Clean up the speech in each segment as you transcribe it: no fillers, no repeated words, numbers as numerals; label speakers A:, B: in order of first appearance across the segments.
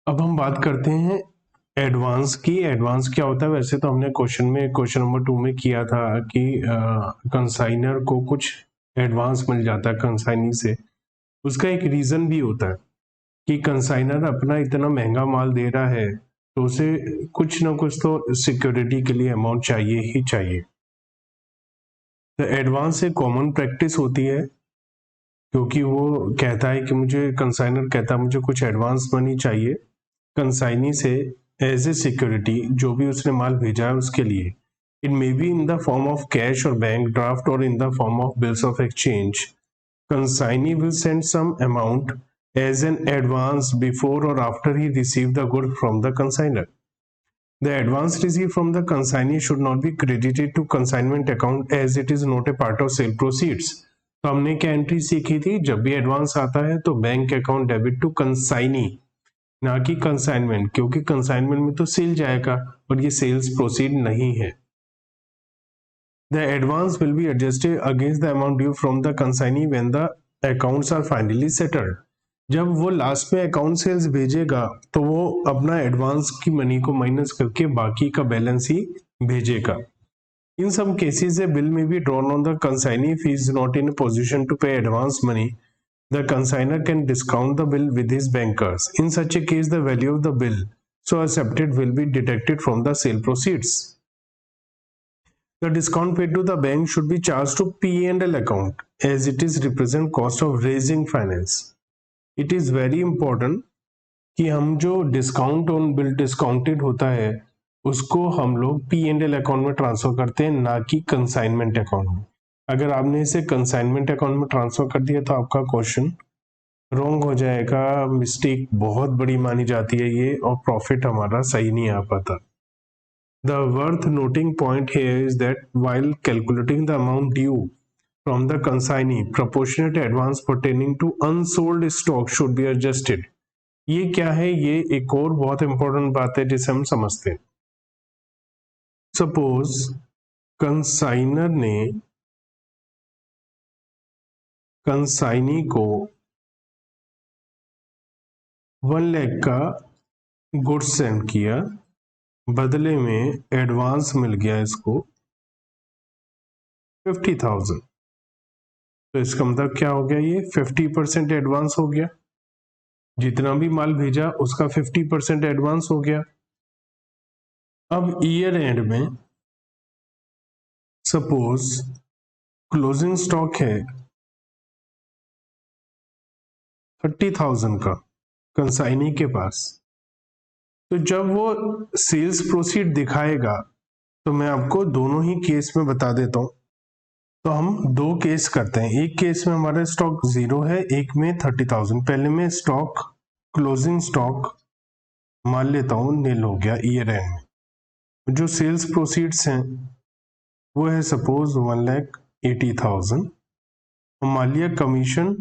A: अब हम बात करते हैं एडवांस की। एडवांस क्या होता है? वैसे तो हमने क्वेश्चन नंबर 2 में किया था कि कंसाइनर को कुछ एडवांस मिल जाता है कंसाइनी से। उसका एक रीजन भी होता है कि कंसाइनर अपना इतना महंगा माल दे रहा है तो उसे कुछ ना कुछ तो सिक्योरिटी के लिए अमाउंट चाहिए ही चाहिए। तो एडवांस एक कॉमन प्रैक्टिस होती है क्योंकि वो कहता है कि कंसाइनर कहता है मुझे कुछ एडवांस मनी चाहिए कंसाइनी से एज ए सिक्योरिटी, जो भी उसने माल भेजा है उसके लिए। It may be in the form of cash और बैंक ड्राफ्ट और in the form of bills of exchange. Consignee will send some amount as an advance before or after he received the goods from the consignor. The advance received from the consignee should not be credited to consignment account as it is not a part of sale proceeds. तो हमने क्या entry सीखी थी? जब भी advance आता है तो bank account debit to consignee, ना कि कंसाइनमेंट, क्योंकि कंसाइनमेंट में तो सेल जाएगा और ये सेल्स प्रोसीड नहीं है। The advance will be adjusted against the amount due from the consignee when the accounts are finally settled. जब वो लास्ट में अकाउंट सेल्स भेजेगा तो वो अपना एडवांस की मनी को माइनस करके बाकी का बैलेंस ही भेजेगा। In some cases, a bill may be drawn on the consignee if he is not in a position to pay advance money. The consignor can discount the bill with his bankers. In such a case, the value of the bill so accepted will be deducted from the sale proceeds. The discount paid to the bank should be charged to P&L account as it is represent cost of raising finance. It is very important कि हम जो discount on bill discounted होता है उसको हम लोग P&L account में transfer करते हैं, ना कि कंसाइनमेंट अकाउंट में। अगर आपने इसे कंसाइनमेंट अकाउंट में ट्रांसफर कर दिया तो आपका क्वेश्चन रॉन्ग हो जाएगा, मिस्टेक बहुत बड़ी मानी जाती है ये, और प्रॉफिट हमारा सही नहीं आ पाता। The worth noting point here is that while calculating the amount due from the consignee, proportionate advance pertaining to unsold stock should be adjusted. ये क्या है? ये एक और बहुत इंपॉर्टेंट बात है जिसे हम समझते हैं। सपोज कंसाइनर ने कंसाइनी को 1 लाख का गुड्स सेंड किया, बदले में एडवांस मिल गया इसको 50,000। तो इसका मतलब क्या हो गया? ये 50% एडवांस हो गया। जितना भी माल भेजा उसका 50% एडवांस हो गया। अब ईयर एंड में सपोज क्लोजिंग स्टॉक है 30,000 का कंसाइनी के पास, तो जब वो सेल्स प्रोसीड दिखाएगा तो मैं आपको दोनों ही केस में बता देता हूं। तो हम दो केस करते हैं, एक केस में हमारा स्टॉक 0 है, एक में 30,000। पहले मैं स्टॉक क्लोजिंग स्टॉक मान लेता हूं नील हो गया ईयर एंड में। जो सेल्स प्रोसीड्स हैं वो है सपोज 1,80,000। मान लिया कमीशन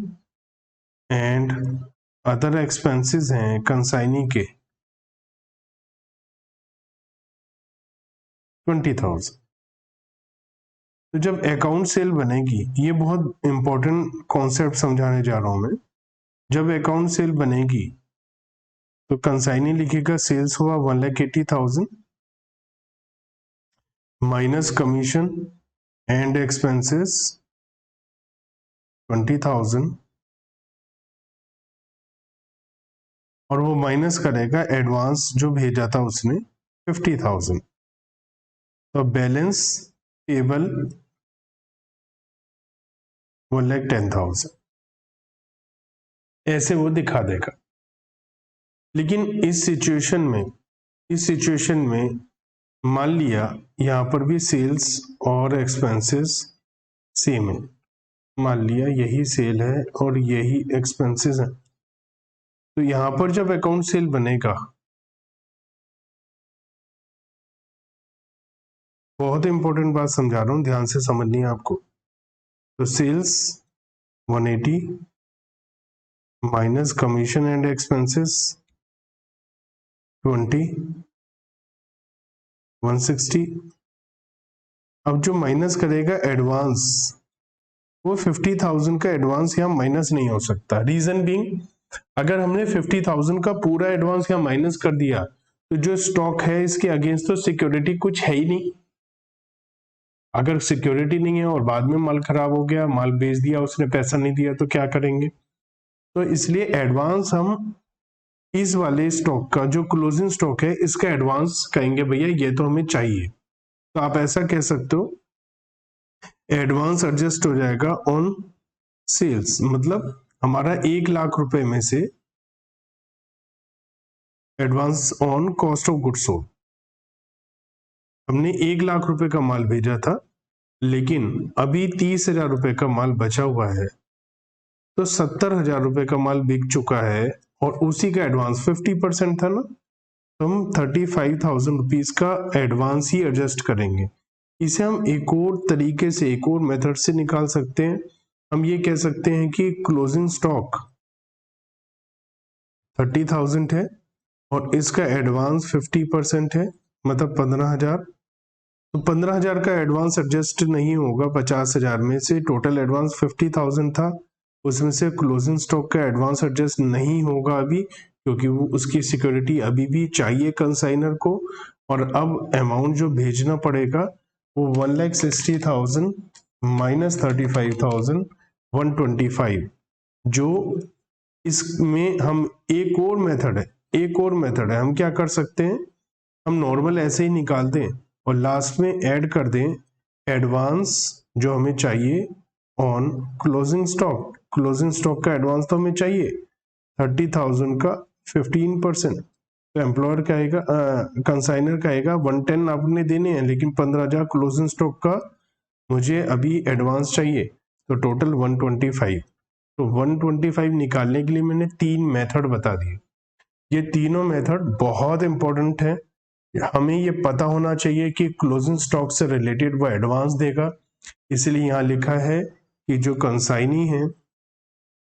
A: एंड अदर एक्सपेंसेस हैं कंसाइनी के 20,000। तो जब अकाउंट सेल बनेगी, ये बहुत इंपॉर्टेंट कॉन्सेप्ट समझाने जा रहा हूं मैं। जब अकाउंट सेल बनेगी तो कंसाइनी लिखेगा सेल्स हुआ 1,80,000 माइनस कमीशन एंड एक्सपेंसेस 20,000, और वो माइनस करेगा एडवांस जो भेजा था उसने 50,000। तो बैलेंस टेबल 1,10,000 ऐसे वो दिखा देगा। लेकिन इस सिचुएशन में मान लिया यहाँ पर भी सेल्स और एक्सपेंसेस सेम है। मान लिया यही सेल है और यही एक्सपेंसेस है, तो यहाँ पर जब अकाउंट सेल बनेगा, बहुत इंपॉर्टेंट बात समझा रहा हूं, ध्यान से समझनी है आपको। तो sales 180 minus commission and expenses 20 160। अब जो माइनस करेगा एडवांस, वो 50,000 का एडवांस यहाँ माइनस नहीं हो सकता। रीजन बीइंग अगर हमने 50,000 का पूरा एडवांस यहाँ माइनस कर दिया तो जो स्टॉक है इसके अगेंस्ट तो सिक्योरिटी कुछ है ही नहीं। अगर सिक्योरिटी नहीं है और बाद में माल खराब हो गया, माल बेच दिया, उसने पैसा नहीं दिया, तो क्या करेंगे? तो इसलिए एडवांस हम इस वाले स्टॉक का जो क्लोजिंग स्टॉक है इसका एडवांस कहेंगे भैया ये तो हमें चाहिए। तो आप ऐसा कह सकते हो एडवांस एडजस्ट हो जाएगा ऑन सेल्स, मतलब हमारा 1 लाख रुपए में से advance on cost of goods sold, हमने 1 लाख रुपए का माल भेजा था लेकिन अभी 30,000 रुपए का माल बचा हुआ है, तो 70,000 रुपए का माल बिक चुका है और उसी का एडवांस 50% था ना, तो हम 35,000 रुपीज का एडवांस ही एडजस्ट करेंगे। इसे हम एक और तरीके से, एक और मेथड से निकाल सकते हैं। हम ये कह सकते हैं कि क्लोजिंग स्टॉक 30,000 है और इसका एडवांस 50% है, मतलब 15,000। तो 15,000 का एडवांस एडजस्ट नहीं होगा 50,000 में से, टोटल एडवांस 50,000 था, उसमें से क्लोजिंग स्टॉक का एडवांस एडजस्ट नहीं होगा अभी, क्योंकि वो उसकी सिक्योरिटी अभी भी चाहिए कंसाइनर को। और अब अमाउंट जो भेजना पड़ेगा वो 1,60,000 माइनस 35,125, जो इसमें हम एक और मेथड है, हम क्या कर सकते हैं, हम नॉर्मल ऐसे ही निकाल दें और लास्ट में ऐड कर दें एडवांस जो हमें चाहिए on closing stock. Closing stock का एडवांस तो हमें चाहिए 30,000 का 15%, तो एम्प्लॉयर का आएगा, कंसाइनर का आएगा 110 आपने देने हैं, लेकिन 15,000 क्लोजिंग स्टॉक का मुझे अभी एडवांस चाहिए, तो टोटल 125। तो 125 निकालने के लिए मैंने 3 मेथड बता दिए। ये तीनों मेथड बहुत इंपॉर्टेंट है, हमें ये पता होना चाहिए कि क्लोजिंग स्टॉक से रिलेटेड वो एडवांस देगा। इसलिए यहाँ लिखा है कि जो कंसाइनी है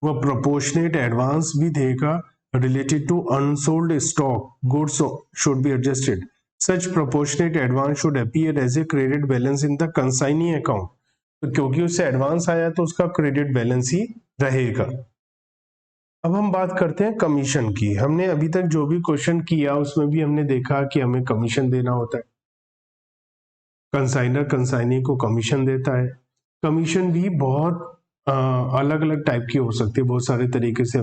A: वो प्रोपोर्शनेट एडवांस भी देगा related to unsold stock goods should be adjusted. Such proportionate advance should appear as a credit balance in the consignee account. तो क्योंकि उससे एडवांस आया तो उसका क्रेडिट बैलेंस ही रहेगा। अब हम बात करते हैं कमीशन की। हमने अभी तक जो भी क्वेश्चन किया उसमें भी हमने देखा कि हमें कमीशन देना होता है, कंसाइनर कंसाइनी को कमीशन देता है। कमीशन भी बहुत अलग अलग टाइप की हो सकती है, बहुत सारे तरीके से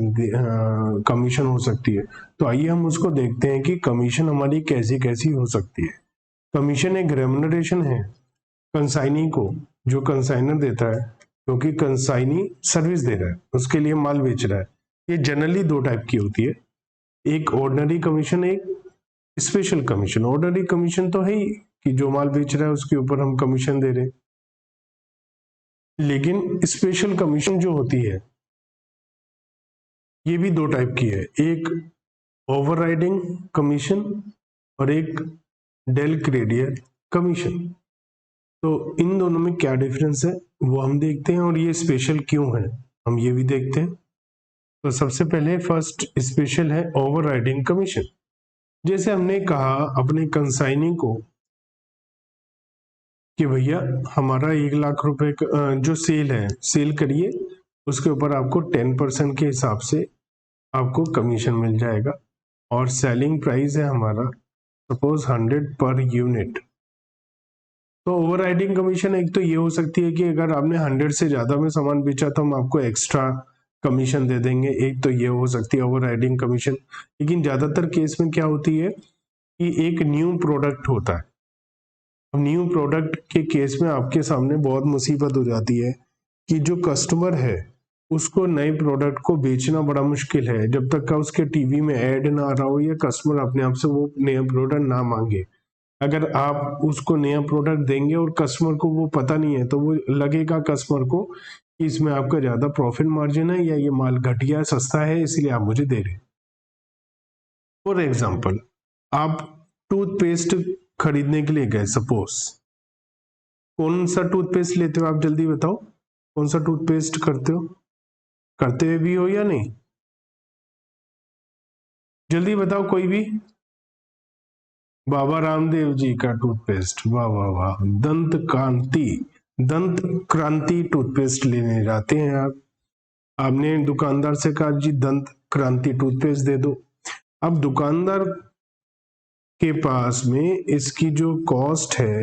A: कमीशन हो सकती है। तो आइए हम उसको देखते हैं कि कमीशन हमारी कैसी कैसी हो सकती है। कमीशन एक रेम्युनरेशन है कंसाइनी को, जो कंसाइनर देता है, क्योंकि कंसाइनी सर्विस दे रहा है, उसके लिए माल बेच रहा है। ये जनरली 2 टाइप की होती है, एक ऑर्डिनरी कमीशन, एक स्पेशल कमीशन। ऑर्डिनरी कमीशन तो है ही कि जो माल बेच रहा है उसके ऊपर हम कमीशन दे रहे हैं, लेकिन स्पेशल कमीशन जो होती है ये भी 2 टाइप की है, एक ओवरराइडिंग कमीशन और एक डेल क्रेडियर कमीशन। तो इन दोनों में क्या डिफरेंस है वो हम देखते हैं, और ये स्पेशल क्यों है हम ये भी देखते हैं। तो सबसे पहले फर्स्ट स्पेशल है ओवरराइडिंग कमीशन। जैसे हमने कहा अपने कंसाइनी को कि भैया हमारा 1 लाख रुपए जो सेल है, सेल करिए, उसके ऊपर आपको 10% के हिसाब से आपको कमीशन मिल जाएगा, और सेलिंग प्राइस है हमारा सपोज 100 पर यूनिट। तो ओवरराइडिंग कमीशन एक तो ये हो सकती है कि अगर आपने 100 से ज्यादा में सामान बेचा तो हम आपको एक्स्ट्रा कमीशन दे देंगे, एक तो ये हो सकती है ओवरराइडिंग कमीशन। लेकिन ज्यादातर केस में क्या होती है कि एक न्यू प्रोडक्ट होता है, न्यू प्रोडक्ट के केस में आपके सामने बहुत मुसीबत हो जाती है कि जो कस्टमर है उसको नए प्रोडक्ट को बेचना बड़ा मुश्किल है, जब तक का उसके टीवी में ऐड ना आ रहा हो या कस्टमर अपने आप से वो नया प्रोडक्ट ना मांगे। अगर आप उसको नया प्रोडक्ट देंगे और कस्टमर को वो पता नहीं है, तो वो लगेगा कस्टमर को कि इसमें आपका ज्यादा प्रॉफिट मार्जिन है या ये माल घटिया सस्ता है इसलिए आप मुझे दे रहे। फॉर एग्जाम्पल, आप टूथपेस्ट खरीदने के लिए गए, सपोज, कौन सा टूथपेस्ट लेते हो आप, जल्दी बताओ कौन सा टूथपेस्ट करते हो, करते भी हो या नहीं, जल्दी बताओ कोई भी। बाबा रामदेव जी का टूथपेस्ट, वाह वाह वाह। दंत क्रांति टूथपेस्ट लेने जाते हैं आप, आपने दुकानदार से कहा जी दंत क्रांति टूथपेस्ट दे दो। अब दुकानदार के पास में इसकी जो कॉस्ट है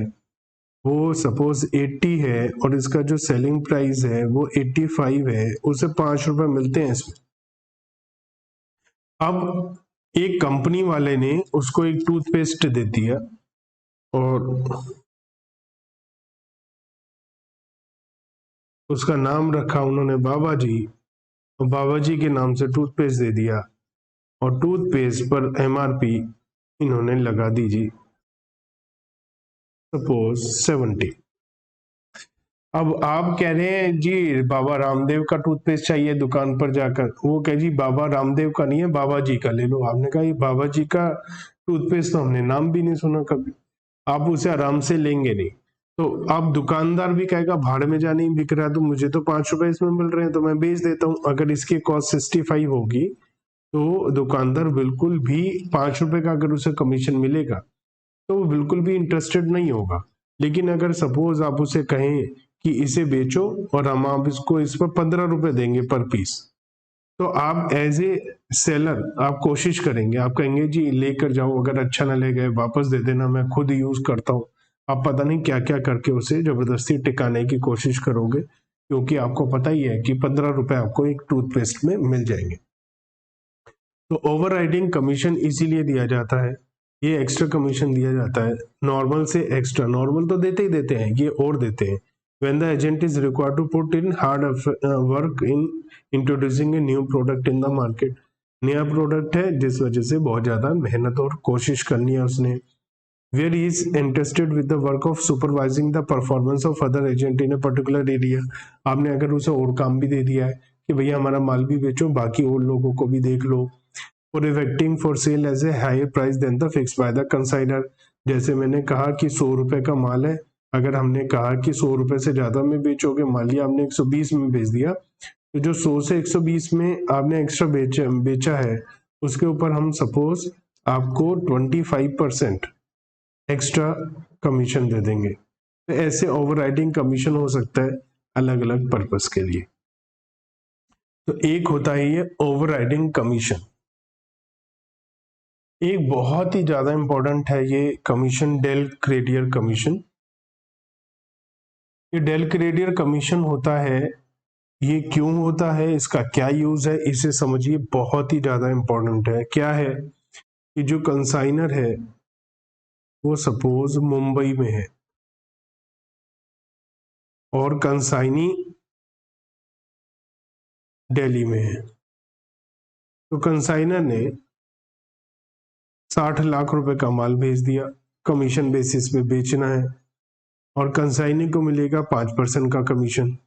A: वो सपोज 80 है और इसका जो सेलिंग प्राइस है वो 85 है, उसे 5 रुपए मिलते हैं इसमें। अब एक कंपनी वाले ने उसको एक टूथपेस्ट दे दिया और उसका नाम रखा उन्होंने बाबा जी, और बाबा जी के नाम से टूथपेस्ट दे दिया और टूथपेस्ट पर एमआरपी इन्होंने लगा दी जी सपोज 70। अब आप कह रहे हैं जी बाबा रामदेव का टूथपेस्ट चाहिए दुकान पर जाकर, वो कहे जी बाबा रामदेव का नहीं है, बाबा जी का ले लो। आपने कहा ये बाबा जी का टूथपेस्ट तो हमने नाम भी नहीं सुना कभी, आप उसे आराम से लेंगे नहीं। तो अब दुकानदार भी कहेगा भाड़ में जा, नहीं बिक रहा तो मुझे तो 5 रुपए इसमें मिल रहे हैं तो मैं बेच देता हूँ। अगर इसकी कॉस्ट 65 होगी तो दुकानदार बिल्कुल भी 5 रुपए का अगर उसे कमीशन मिलेगा तो वो बिल्कुल भी इंटरेस्टेड नहीं होगा। लेकिन अगर सपोज आप उसे कहें कि इसे बेचो और हम आप इसको इस पर 15 रुपए देंगे पर पीस, तो आप एज ए सेलर आप कोशिश करेंगे, आप कहेंगे जी लेकर जाओ, अगर अच्छा ना लगे वापस दे देना, मैं खुद यूज करता हूँ। आप पता नहीं क्या क्या करके उसे जबरदस्ती टिकाने की कोशिश करोगे, क्योंकि आपको पता ही है कि 15 रुपए आपको एक टूथपेस्ट में मिल जाएंगे। तो ओवरराइडिंग कमीशन इसीलिए दिया जाता है, ये एक्स्ट्रा कमीशन दिया जाता है नॉर्मल से एक्स्ट्रा। नॉर्मल तो देते ही देते हैं, ये और देते हैं। When the agent is required to put in hard work in introducing a new product in the market, नया प्रोडक्ट है जिस वजह से बहुत ज्यादा मेहनत और कोशिश करनी है उसने। Where he is entrusted with the work of supervising the performance of other agent in a particular area, आपने अगर उसे और काम भी दे दिया है कि भैया हमारा माल भी बेचो, बाकी और लोगों को भी देख लो। For effecting for sale as a higher price than the fixed by the consignor, जैसे मैंने कहा कि 100 रुपए का माल है, अगर हमने कहा कि 100 रुपए से ज्यादा में बेचोगे, मान लिया आपने 120 में बेच दिया, तो जो 100 से 120 में आपने एक्स्ट्रा बेचा है उसके ऊपर हम सपोज आपको 25% एक्स्ट्रा कमीशन दे देंगे। तो ऐसे ओवरराइडिंग कमीशन हो सकता है अलग अलग पर्पस के लिए। तो एक होता है ये ओवरराइडिंग कमीशन। एक बहुत ही ज्यादा इंपॉर्टेंट है ये कमीशन, डेल क्रेडियर कमीशन। ये डेल क्रेडियर कमीशन होता है, ये क्यों होता है, इसका क्या यूज है, इसे समझिए, बहुत ही ज्यादा इंपॉर्टेंट है। क्या है कि जो कंसाइनर है वो सपोज मुंबई में है और कंसाइनी दिल्ली में है, तो कंसाइनर ने 60 लाख रुपए का माल भेज दिया, कमीशन बेसिस पे बेचना है और कंसाइनी को मिलेगा 5% का कमीशन।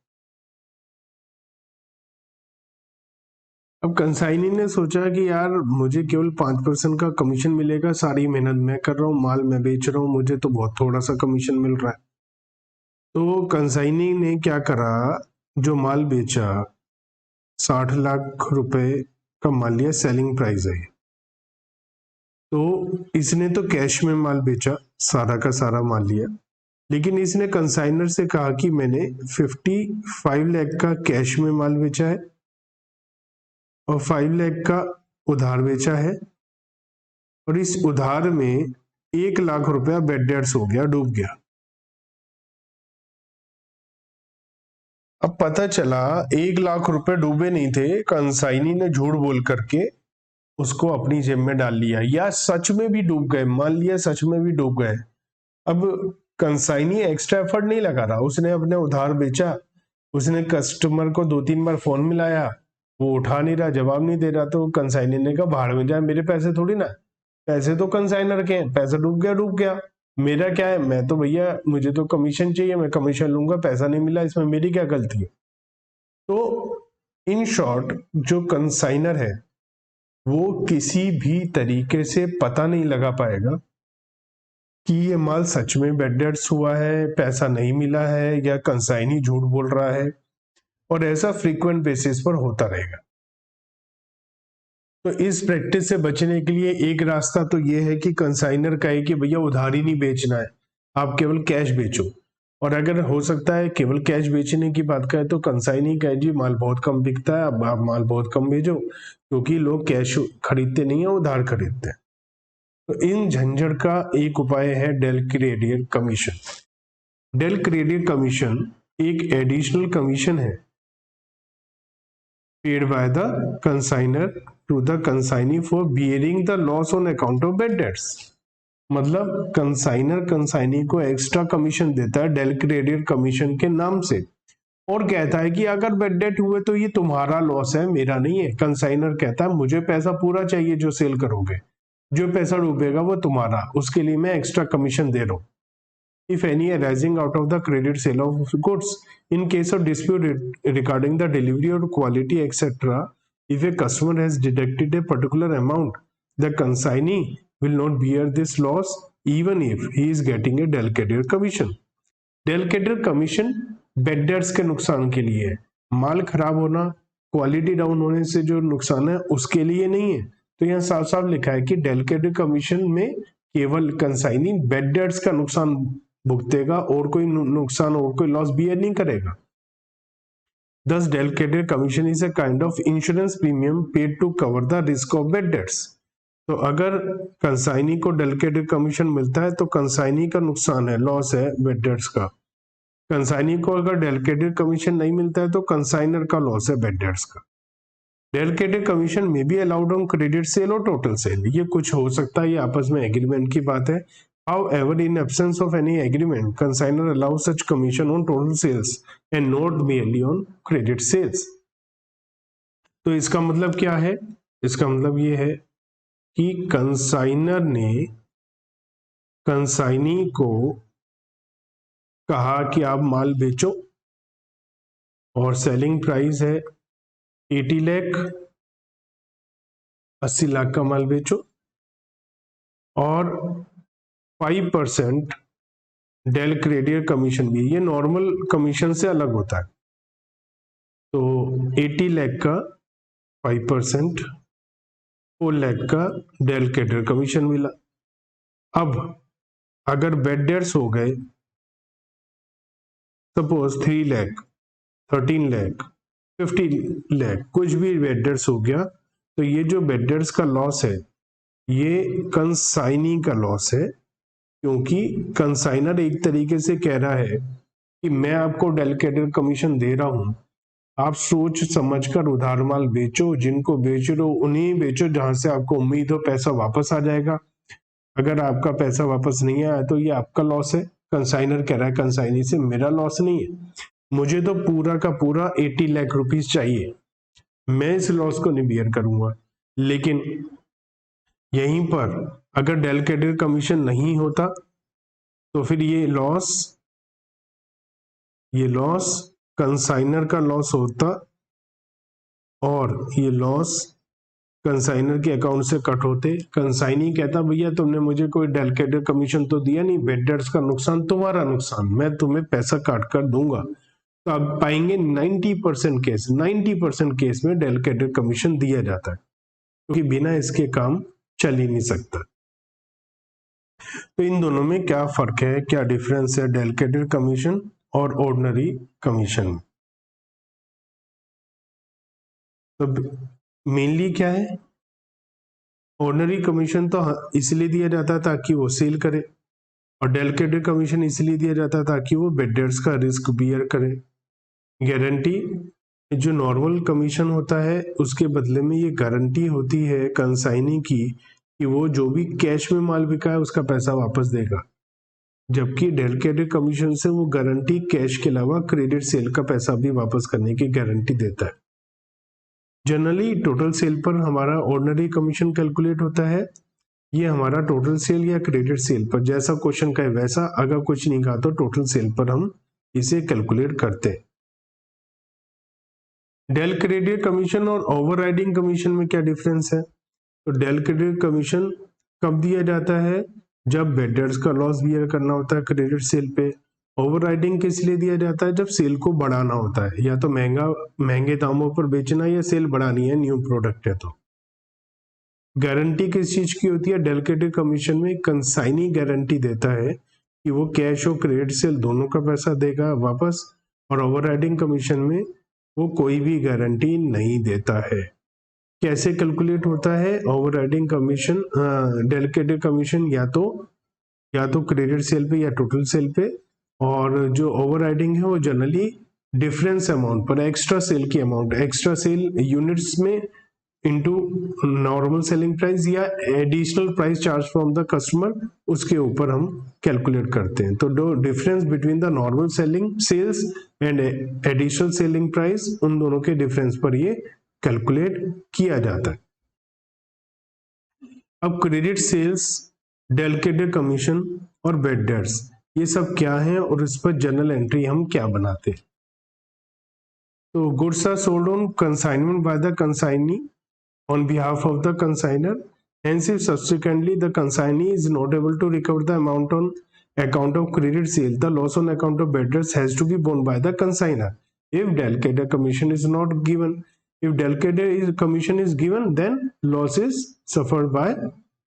A: अब कंसाइनी ने सोचा कि यार मुझे केवल 5% का कमीशन मिलेगा, सारी मेहनत मैं कर रहा हूँ, माल मैं बेच रहा हूँ, मुझे तो बहुत थोड़ा सा कमीशन मिल रहा है। तो कंसाइनी ने क्या करा, जो माल बेचा 60 लाख रुपए का माल लिया, सेलिंग प्राइस है, तो इसने तो कैश में माल बेचा, सारा का सारा माल लिया, लेकिन इसने कंसाइनर से कहा कि मैंने 55 लाख का कैश में माल बेचा है और 5 लाख का उधार बेचा है, और इस उधार में 1 लाख रुपया बेड डेट्स हो गया, डूब गया। अब पता चला 1 लाख रुपए डूबे नहीं थे, कंसाइनी ने झूठ बोल करके उसको अपनी जेब में डाल लिया, या सच में भी डूब गए, मान लिया सच में भी डूब गए। अब कंसाइनी एक्स्ट्रा एफर्ट नहीं लगा रहा, उसने अपने उधार बेचा, उसने कस्टमर को 2-3 बार फोन मिलाया, वो उठा नहीं रहा, जवाब नहीं दे रहा, तो कंसाइनर ने कहा भाड़ में जाए, मेरे पैसे थोड़ी ना, पैसे तो कंसाइनर के हैं, पैसा डूब गया, मेरा क्या है, मैं तो भैया मुझे तो कमीशन चाहिए, मैं कमीशन लूंगा, पैसा नहीं मिला, इसमें मेरी क्या गलती है। तो इन शॉर्ट जो कंसाइनर है वो किसी भी तरीके से पता नहीं लगा पाएगा कि ये माल सच में बेड डेट्स हुआ है, पैसा नहीं मिला है, या कंसाइनी झूठ बोल रहा है, और ऐसा फ्रीक्वेंट बेसिस पर होता रहेगा। तो इस प्रैक्टिस से बचने के लिए एक रास्ता तो ये है कि कंसाइनर कहे कि भैया उधारी नहीं बेचना है, आप केवल कैश बेचो, और अगर हो सकता है केवल कैश बेचने की बात करें तो कंसाइनी कहे जी माल बहुत कम बिकता है, अब आप माल बहुत कम भेजो, क्योंकि लोग कैश खरीदते नहीं है, उधार खरीदते हैं। तो इन झंझट का एक उपाय है डेल क्रेडियर कमीशन। डेल क्रेडियर कमीशन एक एडिशनल कमीशन है paid by the consignor to the consignee for bearing the loss on account of bad debts। मतलब कंसाइनर कंसाइनी को एक्स्ट्रा कमीशन देता है डेल क्रेडियर कमीशन के नाम से, और कहता है कि अगर बैड डेट हुए तो ये तुम्हारा लॉस है, मेरा नहीं है। कंसाइनर कहता है मुझे पैसा पूरा चाहिए जो सेल करोगे, जो पैसा डूबेगा वो तुम्हारा, उसके लिए मैं एक्स्ट्रा कमीशन दे रहा हूँ। If any arising out of the credit sale of goods, in case of dispute regarding the delivery or quality etc., if a customer has deducted a particular amount, the consignee will not bear this loss even if he is getting a del creditor commission। del creditor commission bad debts के नुकसान के लिए है, माल खराब होना, quality down होने से जो नुकसान है उसके लिए नहीं है। तो यहाँ साफ साफ लिखा है कि del creditor कमीशन में केवल कंसाइनी बैड डेट्स का नुकसान भुगतेगा और कोई नुकसान और कोई लॉस बियर नहीं करेगा। Thus, del creditor commission is a kind of insurance premium paid to cover the risk of bad debts। तो अगर कंसाइनी को del creditor कमीशन मिलता है तो कंसाइनी का नुकसान है, लॉस है बैड डेट्स का। कंसाइनी को अगर del creditor कमीशन नहीं मिलता है तो कंसाइनर का लॉस है बैड डेट्स का। del creditor कमीशन में be allowed on credit sale और टोटल सेल, ये कुछ हो सकता है, ये आपस में एग्रीमेंट की बात है। However, in absence of any agreement, consignor allows such commission on total sales and not merely on credit sales। तो इसका मतलब क्या है? इसका मतलब ये है कि कंसाइनर ने कंसाइनी को कहा कि आप माल बेचो और सेलिंग प्राइस है 80 लाख, 80 लाख का माल बेचो और 5% डेल क्रेडियर कमीशन भी, ये नॉर्मल कमीशन से अलग होता है। तो 80 लाख का 5%, 4 लाख का डेल क्रेडियर कमीशन मिला। अब अगर बैड डेट्स हो गए, सपोज 3 लाख, 13 लाख, 50 लाख, कुछ भी बैड डेट्स हो गया, तो ये जो बैड डेट्स का लॉस है ये कंसाइनी का लॉस है, क्योंकि कंसाइनर एक तरीके से कह रहा है कि मैं आपको डेल क्रेडिटर कमीशन दे रहा हूं, आप सोच समझकर उधार माल बेचो, जिनको बेच रहे हो उन्हीं बेचो जहां से आपको उम्मीद हो पैसा वापस आ जाएगा। अगर आपका पैसा वापस नहीं आया तो ये आपका लॉस है। कंसाइनर कह रहा है कंसाइनी से मेरा लॉस नहीं है, मुझे तो पूरा का पूरा 80 लाख रुपीस चाहिए, मैं इस लॉस को नहीं बियर करूंगा। लेकिन यहीं पर अगर डेल क्रेडिटर कमीशन नहीं होता तो फिर ये लॉस कंसाइनर का लॉस होता और ये लॉस कंसाइनर के अकाउंट से कट होते। कंसाइनी कहता भैया तुमने मुझे कोई डेल क्रेडिटर कमीशन तो दिया नहीं, बैड डेट्स का नुकसान तुम्हारा नुकसान, मैं तुम्हें पैसा काट कर दूंगा। तो आप पाएंगे 90% केस में डेल क्रेडिटर कमीशन दिया जाता है, क्योंकि बिना इसके काम चल ही नहीं सकता। तो इन दोनों में क्या फर्क है, क्या डिफरेंस है डेल क्रेडिटर कमीशन और ऑर्डिनरी कमीशन? तो मेनली क्या है, ऑर्डिनरी कमीशन तो इसलिए दिया जाता है ताकि वो सेल करे, और डेल क्रेडिटर कमीशन इसलिए दिया जाता है ताकि वो बैड डेट्स का रिस्क बियर करे। गारंटी, जो नॉर्मल कमीशन होता है उसके बदले में ये गारंटी होती है कंसाइनी की कि वो जो भी कैश में माल बिका है उसका पैसा वापस देगा, जबकि डेल क्रेडिटर कमीशन से वो गारंटी कैश के अलावा क्रेडिट सेल का पैसा भी वापस करने की गारंटी देता है। जनरली टोटल सेल पर हमारा ऑर्डिनरी कमीशन कैलकुलेट होता है, ये हमारा टोटल सेल या क्रेडिट सेल पर, जैसा क्वेश्चन का है वैसा, अगर कुछ नहीं कहा तो टोटल सेल पर हम इसे कैलकुलेट करते हैं। डेल क्रेडिटर कमीशन और ओवरराइडिंग कमीशन में क्या डिफरेंस है? तो डेल क्रेडिटर कमीशन कब दिया जाता है? जब बैड डेट्स का लॉस बियर करना होता है क्रेडिट सेल पे। ओवरराइडिंग किस लिए दिया जाता है? जब सेल को बढ़ाना होता है, या तो महंगे दामों पर बेचना या सेल बढ़ानी है, न्यू प्रोडक्ट है तो। गारंटी किस चीज की होती है? डेल क्रेडिटर कमीशन में कंसाइनी गारंटी देता है कि वो कैश और क्रेडिट सेल दोनों का पैसा देगा वापस, और ओवरराइडिंग कमीशन में वो कोई भी गारंटी नहीं देता है। कैसे कैलकुलेट होता है ओवरराइडिंग कमीशन, डेलिकेटेड कमीशन या तो क्रेडिट सेल पे या टोटल सेल पे, और जो ओवरराइडिंग है वो जनरली डिफरेंस अमाउंट पर, एक्स्ट्रा सेल की अमाउंट, एक्स्ट्रा सेल यूनिट्स में इनटू नॉर्मल सेलिंग प्राइस या additional price charge from the customer, उसके ऊपर हम कैलकुलेट करते हैं। तो difference between the normal selling sales and additional selling price, उन दोनों के डिफरेंस पर ये कैलकुलेट किया जाता है। अब क्रेडिट सेल्स, डेलिकेटेड कमीशन और बैड डेट्स, ये सब क्या है और इस पर जर्नल एंट्री हम क्या बनाते हैं। तो goods are sold on consignment by the consignee on behalf of the consignor, hence if subsequently the consignee is not able to recover the amount on account of credit sale, the loss on account of bad debts has to be borne by the consignor. If delegated commission is not given, if delegated commission is given, then loss is suffered by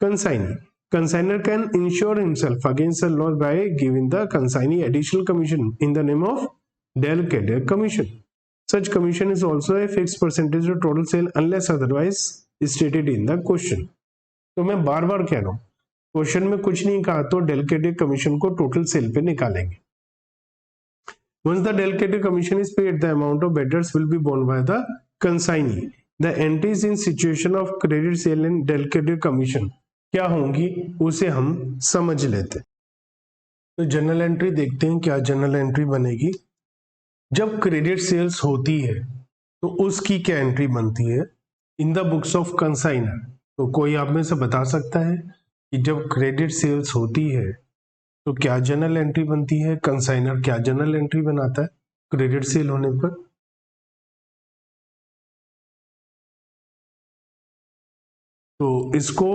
A: consignee. Consignor can insure himself against a loss by giving the consignee additional commission in the name of delegated commission. Such commission is also a fixed percentage of total sale unless otherwise stated in the question. तो मैं बार बार कह रहा हूँ, question में कुछ नहीं कहा तो डेलिकेटेड कमीशन को टोटल सेल पे निकालेंगे। Once the delegated commission is paid, the amount of bad debts will be borne by the consignee. The entries in situation of credit sale and delegated commission क्या होंगी उसे हम समझ लेते। तो जनरल एंट्री देखते हैं, क्या जनरल एंट्री बनेगी। जब क्रेडिट सेल्स होती है तो उसकी क्या एंट्री बनती है in the books of consignor. तो कोई आप में से बता सकता है कि जब क्रेडिट सेल्स होती है तो क्या जनरल एंट्री बनती है, कंसाइनर क्या जनरल एंट्री बनाता है क्रेडिट सेल होने पर। तो इसको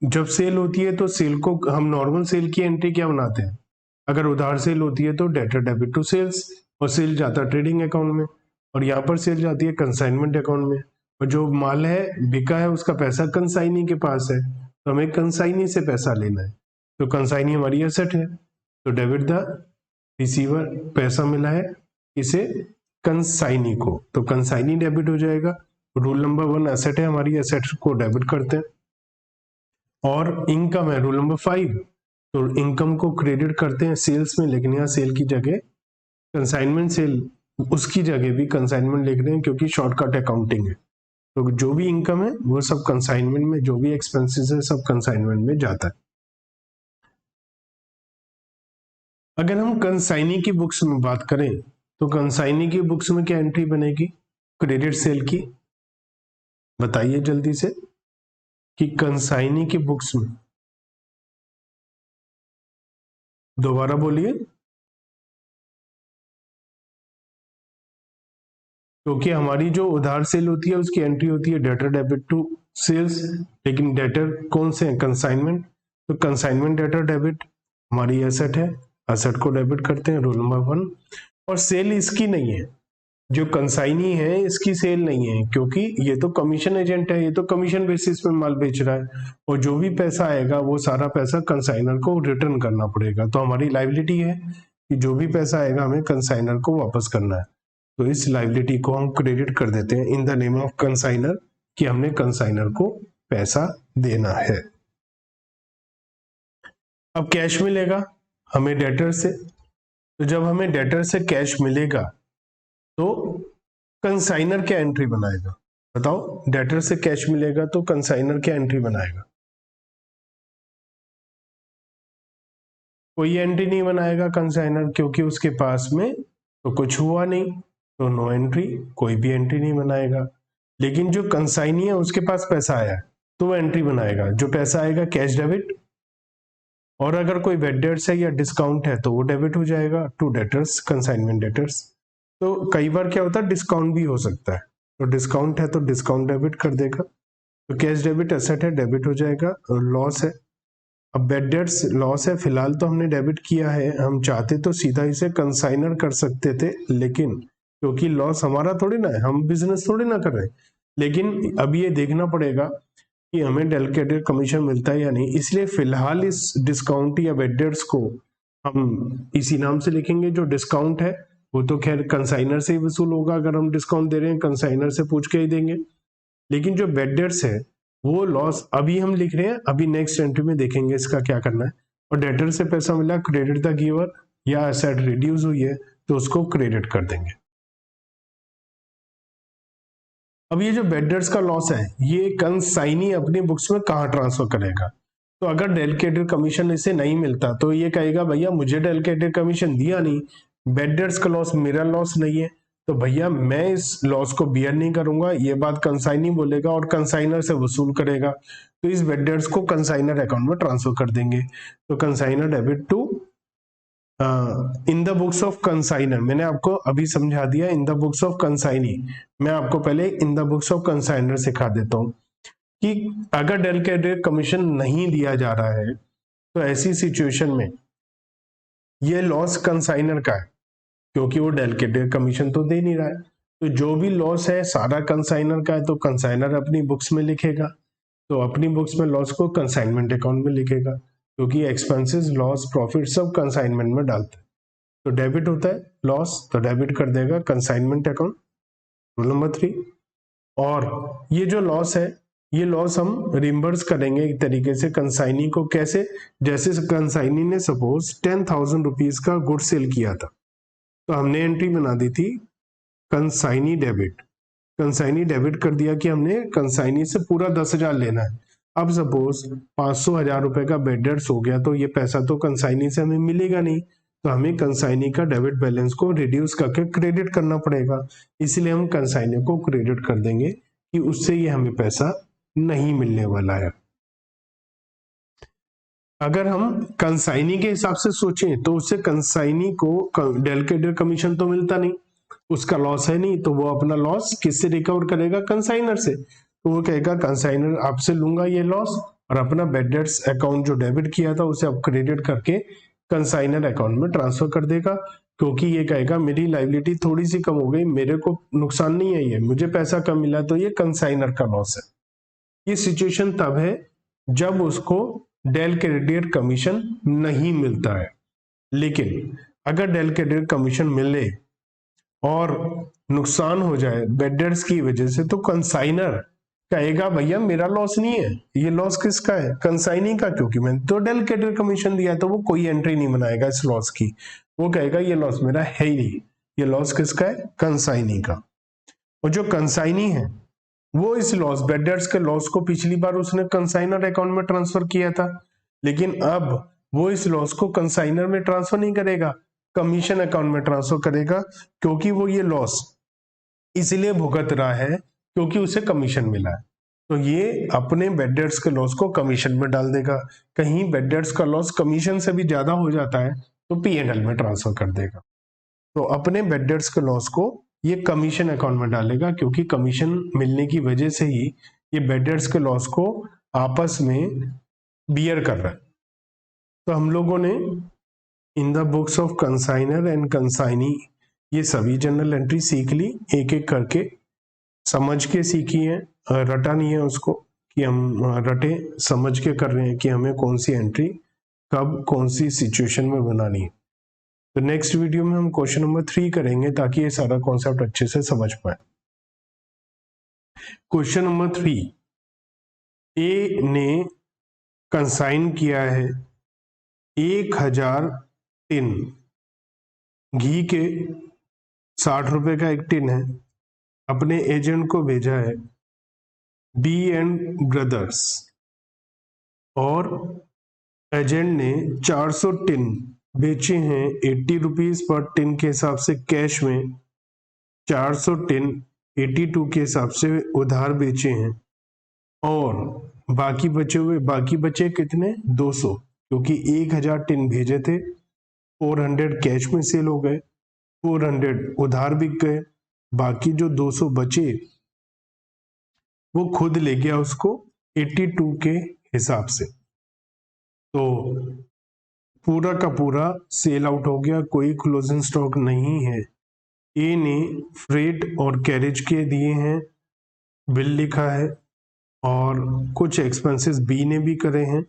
A: जब सेल होती है तो सेल को हम नॉर्मल सेल की एंट्री क्या बनाते हैं, अगर उधार सेल होती है तो डेटर डेबिट टू सेल्स, और सेल जाता है ट्रेडिंग अकाउंट में, और यहाँ पर सेल जाती है कंसाइनमेंट अकाउंट में, और जो माल है बिका है उसका पैसा कंसाइनी के पास है, तो हमें कंसाइनी से पैसा लेना है। तो कंसाइनी हमारी एसेट है, तो डेबिट द रिसीवर, पैसा मिला है इसे कंसाइनी को, तो कंसाइनी डेबिट हो जाएगा। रूल नंबर 1 एसेट है हमारी, एसेट को डेबिट करते हैं। और इनकम है रूल नंबर 5, तो इनकम को क्रेडिट करते हैं सेल्स में, लेकिन यहाँ सेल की जगह कंसाइनमेंट सेल, उसकी जगह भी कंसाइनमेंट लिख रहे हैं क्योंकि शॉर्टकट अकाउंटिंग है। तो जो भी इनकम है वो सब कंसाइनमेंट में, जो भी एक्सपेंसेस है सब कंसाइनमेंट में जाता है। अगर हम कंसाइनी की बुक्स में बात करें तो कंसाइनी की बुक्स में क्या एंट्री बनेगी क्रेडिट सेल की, बताइए जल्दी से कि कंसाइनी की बुक्स में, दोबारा बोलिए। क्योंकि हमारी जो उधार सेल होती है उसकी एंट्री होती है डेटर डेबिट टू सेल्स, लेकिन डेटर कौन से हैं कंसाइनमेंट, तो कंसाइनमेंट डेटर डेबिट हमारी एसेट है, एसेट को डेबिट करते हैं रूल नंबर 1। और सेल इसकी नहीं है, जो कंसाइनी है इसकी सेल नहीं है, क्योंकि ये तो कमीशन एजेंट है, ये तो कमीशन बेसिस पे माल बेच रहा है, और जो भी पैसा आएगा वो सारा पैसा कंसाइनर को रिटर्न करना पड़ेगा। तो हमारी लायबिलिटी है कि जो भी पैसा आएगा हमें कंसाइनर को वापस करना है, तो इस लायबिलिटी को हम क्रेडिट कर देते हैं in the name of consignor, कि हमने कंसाइनर को पैसा देना है। अब कैश मिलेगा हमें डेटर से, तो जब हमें डेटर से कैश मिलेगा तो कंसाइनर क्या एंट्री बनाएगा, बताओ। डेटर से कैश मिलेगा तो कंसाइनर क्या एंट्री बनाएगा, कोई एंट्री नहीं बनाएगा कंसाइनर, क्योंकि उसके पास में तो कुछ हुआ नहीं, तो नो एंट्री, कोई भी एंट्री नहीं बनाएगा। लेकिन जो कंसाइनी है उसके पास पैसा आया तो वो एंट्री बनाएगा, जो पैसा आएगा कैश डेबिट, और अगर कोई बैड डेट्स है या डिस्काउंट है तो वो डेबिट हो जाएगा टू डेटर्स, कंसाइनमेंट डेटर्स। तो कई बार क्या होता है डिस्काउंट भी हो सकता है, तो डिस्काउंट है तो डिस्काउंट डेबिट कर देगा, तो कैश डेबिट एसेट है डेबिट हो जाएगा। और लॉस है, अब बैड डेट्स लॉस है, फिलहाल तो हमने डेबिट किया है, हम चाहते तो सीधा इसे कंसाइनर कर सकते थे, लेकिन क्योंकि लॉस हमारा थोड़ी ना है, हम बिजनेस थोड़ी ना कर रहे हैं, लेकिन अब ये देखना पड़ेगा कि हमें डेलिकेटेड कमीशन मिलता है या नहीं, इसलिए फिलहाल इस डिस्काउंट या बैड डेट्स को हम इसी नाम से लिखेंगे। जो डिस्काउंट है वो तो खैर कंसाइनर से ही वसूल होगा, अगर हम डिस्काउंट दे रहे हैं कंसाइनर से पूछ के ही देंगे। लेकिन जो बेड डेट्स है वो लॉस अभी हम लिख रहे हैं, अभी नेक्स्ट एंट्री में देखेंगे इसका क्या करना है। और डेटर से पैसा मिला, क्रेडिट द गिवर, या एसेट रिड्यूस हुई है तो उसको क्रेडिट कर देंगे। अब ये जो बेड डेट्स का लॉस है ये कंसाइनी अपनी बुक्स में कहाँ ट्रांसफर करेगा? तो अगर डेलिकेटेड कमीशन इसे नहीं मिलता तो ये कहेगा भैया मुझे डेलिकेटेड कमीशन दिया नहीं, बेड डेट्स का लॉस मेरा लॉस नहीं है, तो भैया मैं इस लॉस को बियर नहीं करूंगा। ये बात कंसाइनी बोलेगा और कंसाइनर से वसूल करेगा। तो इस बेड डेट्स को कंसाइनर अकाउंट में ट्रांसफर कर देंगे। तो consignor debit to in the books of consignor, मैंने आपको अभी समझा दिया in the books of consignee. मैं आपको पहले in the books of consignor सिखा देता हूं कि अगर डेलिकेटेड कमीशन नहीं दिया जा रहा है तो ऐसी सिचुएशन में ये लॉस कंसाइनर का है, क्योंकि वो डेलिकेटेड कमीशन तो दे नहीं रहा है। तो जो भी लॉस है सारा कंसाइनर का है, तो कंसाइनर अपनी बुक्स में लिखेगा, तो अपनी बुक्स में लॉस को कंसाइनमेंट अकाउंट में लिखेगा, क्योंकि एक्सपेंसेस लॉस प्रॉफिट सब कंसाइनमेंट में डालते हैं। तो डेबिट होता है लॉस, तो डेबिट कर देगा कंसाइनमेंट अकाउंट, रूल नंबर 3। और ये जो लॉस है ये लॉस हम रिम्बर्स करेंगे एक तरीके से कंसाइनी को। कैसे? जैसे कंसाइनी ने सपोज 10,000 रुपीज का गुड सेल किया था, तो हमने एंट्री बना दी थी कंसाइनी डेबिट। कंसाइनी डेबिट कर दिया कि हमने कंसाइनी से पूरा 10,000 लेना है। अब सपोज 500,000 रुपए का बेड डेट्स हो गया, तो ये पैसा तो कंसाइनी से हमें मिलेगा नहीं, तो हमें कंसाइनी का डेबिट बैलेंस को रिड्यूस करके क्रेडिट करना पड़ेगा। इसलिए हम कंसाइनी को क्रेडिट कर देंगे कि उससे ये हमें पैसा नहीं मिलने वाला है। अगर हम कंसाइनी के हिसाब से सोचें तो उससे कंसाइनी को डेलिकेटेड कमीशन तो मिलता नहीं, उसका लॉस है नहीं, तो वो अपना लॉस किससे रिकवर करेगा? कंसाइनर से। तो वो कहेगा कंसाइनर आपसे लूंगा ये लॉस और अपना बेड डेट्स अकाउंट जो डेबिट किया था उसे अब क्रेडिट करके कंसाइनर अकाउंट में ट्रांसफर कर देगा, क्योंकि ये कहेगा मेरी लायबिलिटी थोड़ी सी कम हो गई, मेरे को नुकसान नहीं है, ये मुझे पैसा कम मिला, तो ये कंसाइनर का लॉस है। ये सिचुएशन तब है जब उसको डेलिकेटेड कमीशन नहीं मिलता है। लेकिन अगर डेलिकेटेड कमीशन मिले और नुकसान हो जाए बेड डेट्स की वजह से, तो कंसाइनर कहेगा भैया मेरा लॉस नहीं है, ये लॉस किसका है? कंसाइनी का, क्योंकि मैंने तो डेलिकेटेड कमीशन दिया है। तो वो कोई एंट्री नहीं बनाएगा इस लॉस की, वो कहेगा ये लॉस मेरा है ही नहीं, ये लॉस किसका है? कंसाइनी का। और जो कंसाइनी है वो इस लॉस बेड डेट्स के लॉस को पिछली बार उसने कंसाइनर अकाउंट में ट्रांसफर किया था, लेकिन अब वो इस लॉस को कंसाइनर में ट्रांसफर नहीं करेगा, कमीशन अकाउंट में ट्रांसफर करेगा, क्योंकि वो ये लॉस इसलिए भुगत रहा है क्योंकि उसे कमीशन मिला है। तो ये अपने बेड डेट्स के लॉस को कमीशन में डाल देगा। कहीं बेड डेट्स का लॉस कमीशन से भी ज्यादा हो जाता है तो P&L में ट्रांसफर कर देगा। तो अपने बेड डेट्स के लॉस को ये कमीशन अकाउंट में डालेगा, क्योंकि कमीशन मिलने की वजह से ही ये बेड डेट्स के लॉस को आपस में बियर कर रहा है। तो हम लोगों ने in the books of consignor and consignee ये सभी जनरल एंट्री सीख ली, एक एक करके समझ के सीखी है, रटा नहीं है उसको कि हम रटे, समझ के कर रहे हैं कि हमें कौन सी एंट्री कब कौन सी सिचुएशन में बनानी है। तो नेक्स्ट वीडियो में हम क्वेश्चन नंबर 3 करेंगे ताकि ये सारा कॉन्सेप्ट अच्छे से समझ पाए। क्वेश्चन नंबर 3, ए ने कंसाइन किया है 1,000 टिन घी के, 60 रुपए का एक टिन है, अपने एजेंट को भेजा है B&B ब्रदर्स, और एजेंट ने 400 टिन बेचे हैं 80 रुपीज पर टिन के हिसाब से कैश में, 400 टिन 82 के हिसाब से उधार बेचे हैं, और बाकी बचे कितने? 200, क्योंकि 1,000 टिन भेजे थे, 400 कैश में सेल हो गए, 400 उधार बिक गए, बाकी जो 200 बचे वो खुद ले गया उसको 82 के हिसाब से। तो पूरा का पूरा सेल आउट हो गया, कोई क्लोजिंग स्टॉक नहीं है। ए ने फ्रेट और कैरेज के दिए हैं, बिल लिखा है, और कुछ एक्सपेंसेस बी ने भी करे हैं,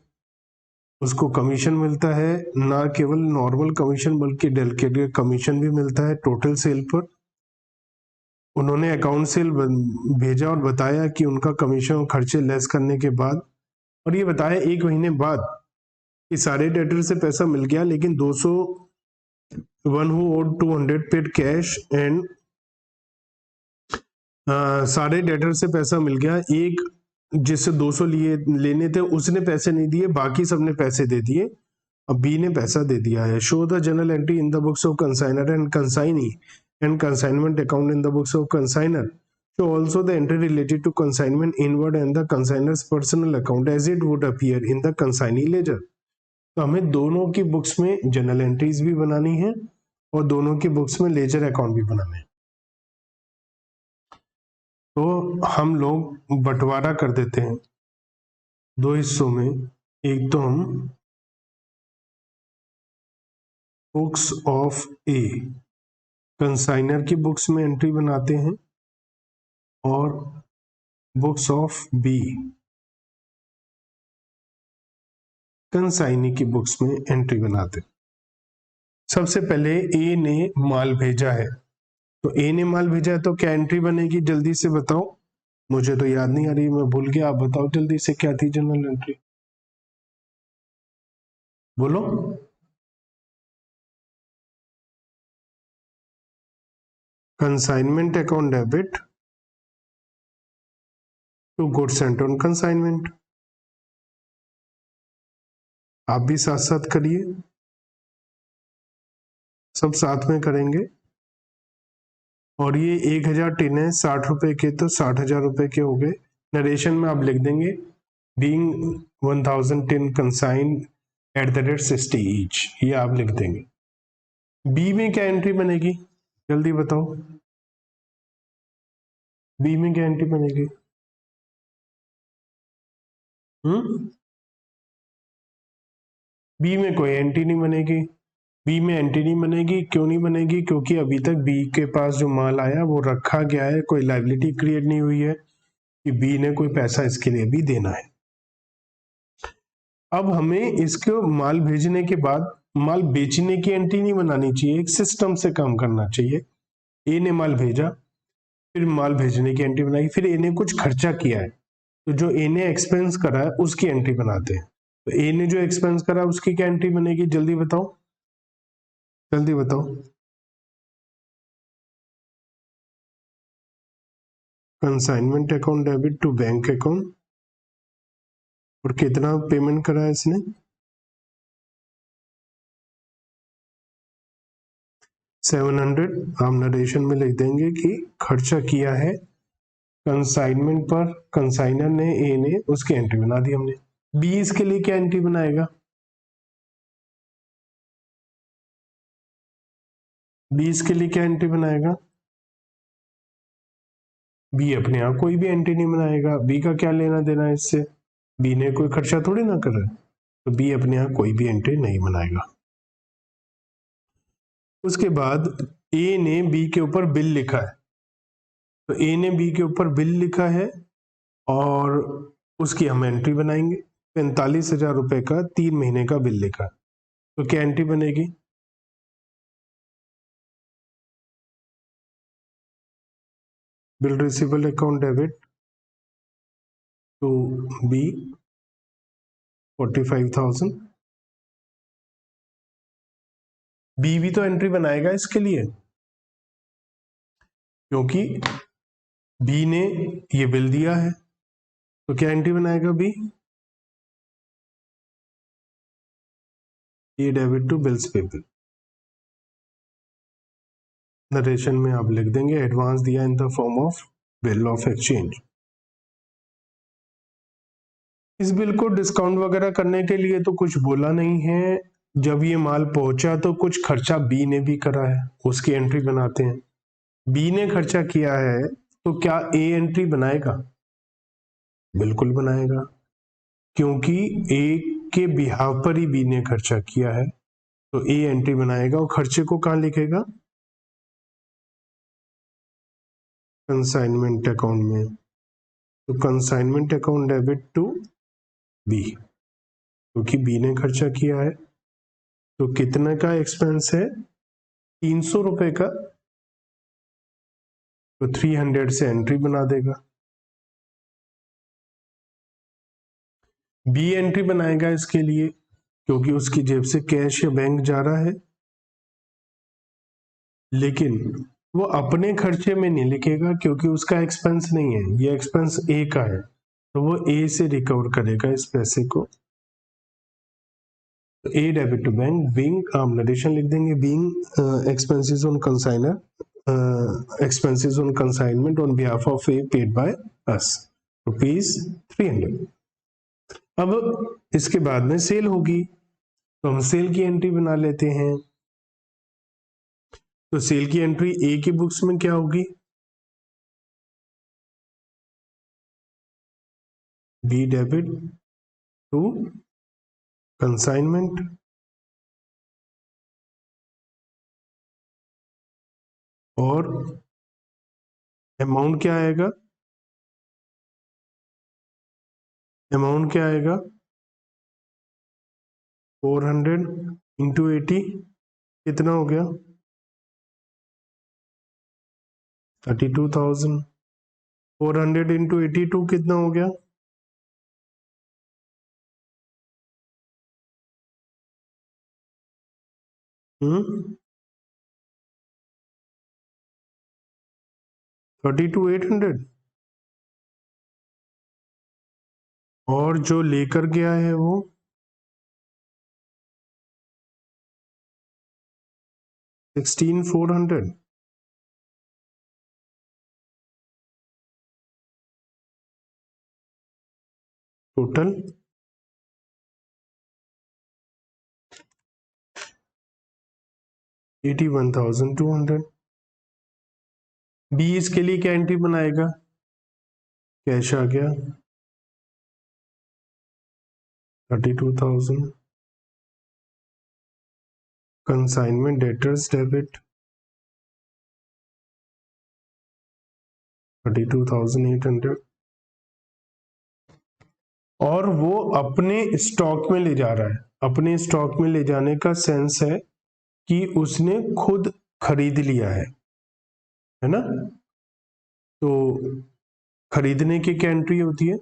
A: उसको कमीशन मिलता है, ना केवल नॉर्मल कमीशन बल्कि डेडिकेटेड कमीशन भी मिलता है टोटल सेल पर। उन्होंने अकाउंट सेल भेजा और बताया कि उनका कमीशन और खर्चे लेस करने के बाद, और ये बताया 1 महीने बाद कि सारे डेटर से पैसा मिल गया, लेकिन 200 one who owed 200 paid cash and सारे डेटर से पैसा मिल गया। एक जिससे 200 लेने थे उसने पैसे नहीं दिए, बाकी सबने पैसे दे दिए। अब बी ने पैसा दे दिया है। Show the journal entry in the books of consignor and consignee and consignment account in the books of consignor. Show also the entry related to consignment inward and the consignor's personal account as it would appear in the consignee ledger. तो हमें दोनों की books में general entries भी बनानी है और दोनों की बुक्स में लेजर अकाउंट भी बनाने हैं। तो हम लोग बंटवारा कर देते हैं 2 हिस्सों में। एक तो हम बुक्स ऑफ ए कंसाइनर की बुक्स में एंट्री बनाते हैं और बुक्स ऑफ बी कंसाइनी की बुक्स में एंट्री बनाते हैं। सबसे पहले ए ने माल भेजा है, तो ए ने माल भेजा है तो क्या एंट्री बनेगी, जल्दी से बताओ। मुझे तो याद नहीं आ रही, मैं भूल गया, आप बताओ जल्दी से क्या थी जनरल एंट्री, बोलो। Consignment account debit to goods sent on consignment. आप भी साथ साथ करिए, सब साथ में करेंगे। और ये 1000 टिन है 60 रुपए के, तो 60,000 रुपए के हो गए। नरेशन में आप लिख देंगे बीइंग 1000 टिन कंसाइन @60 ईच, ये आप लिख देंगे। बी में क्या एंट्री बनेगी, जल्दी बताओ। बी में क्या एंट्री बनेगी? बी में कोई एंट्री नहीं बनेगी। बी में एंट्री नहीं बनेगी, क्यों नहीं बनेगी? क्योंकि अभी तक बी के पास जो माल आया वो रखा गया है, कोई लायबिलिटी क्रिएट नहीं हुई है कि बी ने कोई पैसा इसके लिए भी देना है। अब हमें इसको माल भेजने के बाद माल बेचने की एंट्री नहीं बनानी चाहिए, एक सिस्टम से काम करना चाहिए। ए ने माल भेजा, फिर माल भेजने की एंट्री बनाई, फिर ए ने कुछ खर्चा किया है, तो जो ए ने एक्सपेंस करा है उसकी एंट्री बनाते हैं। तो ए ने जो एक्सपेंस करा उसकी क्या एंट्री बनेगी, जल्दी बताओ, जल्दी बताओ। Consignment account debit to bank account. और कितना पेमेंट करा है इसने? 700। हम नरेशन में लिख देंगे कि खर्चा किया है कंसाइनमेंट पर, कंसाइनर ने, ए ने, उसकी एंट्री बना दी हमने। बी इसके लिए क्या एंट्री बनाएगा? बी इसके लिए क्या एंट्री बनाएगा? बी अपने यहाँ कोई भी एंट्री नहीं बनाएगा, बी का क्या लेना देना है इससे, बी ने कोई खर्चा थोड़ी ना कर रहा है, तो बी अपने यहाँ कोई भी एंट्री नहीं बनाएगा। उसके बाद ए ने बी के ऊपर बिल लिखा है, तो ए ने बी के ऊपर बिल लिखा है और उसकी हम एंट्री बनाएंगे। 45,000 रुपए का 3 महीने का बिल लिखा है, तो क्या एंट्री बनेगी? Bill receivable account debit to B 45,000। B भी तो एंट्री बनाएगा इसके लिए, क्योंकि बी ने ये बिल दिया है, तो क्या एंट्री बनाएगा बी? ये debit to bills payable. Narration में आप लिख देंगे एडवांस दिया in the form of bill of exchange. इस बिल को डिस्काउंट वगैरह करने के लिए तो कुछ बोला नहीं है। जब ये माल पहुंचा तो कुछ खर्चा बी ने भी करा है, उसकी एंट्री बनाते हैं। बी ने खर्चा किया है तो क्या ए एंट्री बनाएगा? बिल्कुल बनाएगा, क्योंकि ए के बिहाव पर ही बी ने खर्चा किया है, तो ए एंट्री बनाएगा। और खर्चे को कहां लिखेगा? कंसाइनमेंट अकाउंट में, तो consignment account debit to B. क्योंकि बी ने खर्चा किया है। तो कितने का एक्सपेंस है? 300 रुपए का। तो 300 से एंट्री बना देगा। बी एंट्री बनाएगा इसके लिए क्योंकि उसकी जेब से कैश या बैंक जा रहा है, लेकिन वो अपने खर्चे में नहीं लिखेगा क्योंकि उसका एक्सपेंस नहीं है, ये एक्सपेंस ए का है, तो वो ए से रिकवर करेगा इस पैसे को। तो a debit to bank, being narration लिख देंगे, being expenses on consignor, expenses on consignment on behalf of A paid by us rupees 300। अब इसके बाद में सेल होगी तो हम सेल की एंट्री बना लेते हैं। तो सेल की एंट्री ए की बुक्स में क्या होगी? बी डेबिट टू कंसाइनमेंट, और अमाउंट क्या आएगा? अमाउंट क्या आएगा? 400 इंटू 80 कितना हो गया? 32,000। 400 इंटू 82 कितना हो गया? 32,800। और जो लेकर गया है वो 16,400। टोटल 81,200। बी इसके लिए क्या एंट्री बनाएगा? कैश आ गया 32,000, कंसाइनमेंट डेटर्स डेबिट 32,800, और वो अपने स्टॉक में ले जा रहा है। अपने स्टॉक में ले जाने का सेंस है कि उसने खुद खरीद लिया है ना? तो खरीदने की क्या एंट्री होती है?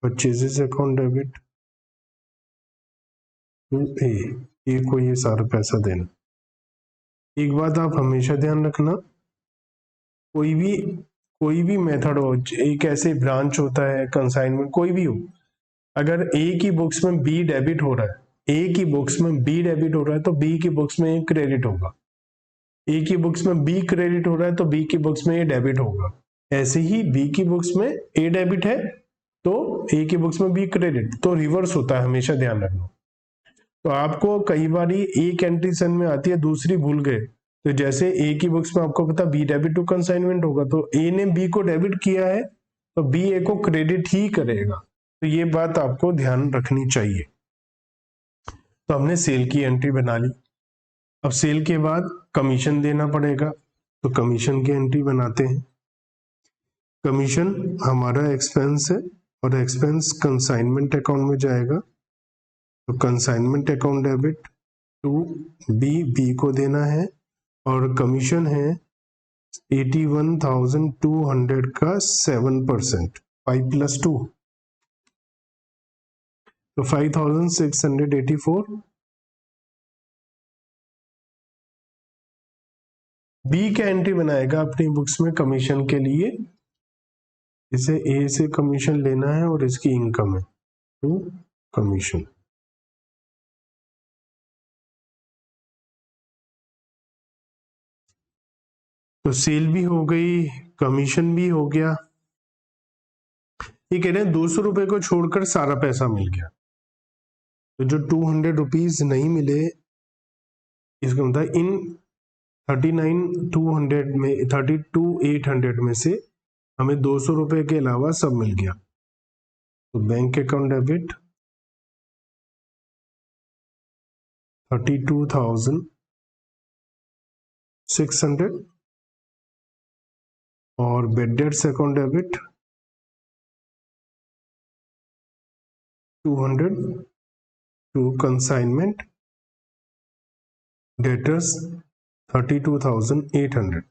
A: परचेजेस अकाउंट डेबिट टू ए को ये सारा पैसा देना। एक बात आप हमेशा ध्यान रखना, कोई भी मेथड हो, एक ऐसे ब्रांच होता है कंसाइनमेंट, कोई भी हो, अगर ए की बुक्स में बी डेबिट हो रहा है, ए की बुक्स में बी डेबिट हो रहा है तो बी की बुक्स में ए क्रेडिट होगा। ए की बुक्स में बी क्रेडिट हो रहा है तो बी की बुक्स में ए डेबिट होगा। ऐसे ही बी की बुक्स में ए डेबिट है तो ए की बुक्स में बी क्रेडिट, तो रिवर्स होता है, हमेशा ध्यान रखना। तो आपको कई बार एक एंट्री सन में आती है, दूसरी भूल गए, तो जैसे ए की बुक्स में आपको पता बी डेबिट टू कंसाइनमेंट होगा, तो ए ने बी को डेबिट किया है तो बी ए को क्रेडिट ही करेगा। तो ये बात आपको ध्यान रखनी चाहिए। तो हमने सेल की एंट्री बना ली। अब सेल के बाद कमीशन देना पड़ेगा, तो कमीशन की एंट्री बनाते हैं। कमीशन हमारा एक्सपेंस है और एक्सपेंस कंसाइनमेंट अकाउंट में जाएगा, तो consignment account debit to B को देना है, और कमीशन है 81,200 का 7%, 5 + 2, तो 5,684। बी का एंट्री बनाएगा अपनी बुक्स में कमीशन के लिए, इसे ए से कमीशन लेना है और इसकी इनकम है टू कमीशन। तो सेल भी हो गई, कमीशन भी हो गया। ये कह रहे हैं 200 रुपए को छोड़कर सारा पैसा मिल गया, तो जो 200 रुपीज नहीं मिले, इसका मतलब इन 39,200 में 32,800 में से हमें 200 रुपए के अलावा सब मिल गया। तो बैंक अकाउंट डेबिट 32,600, और bad debts account debit 200 to consignment debtors 32,800।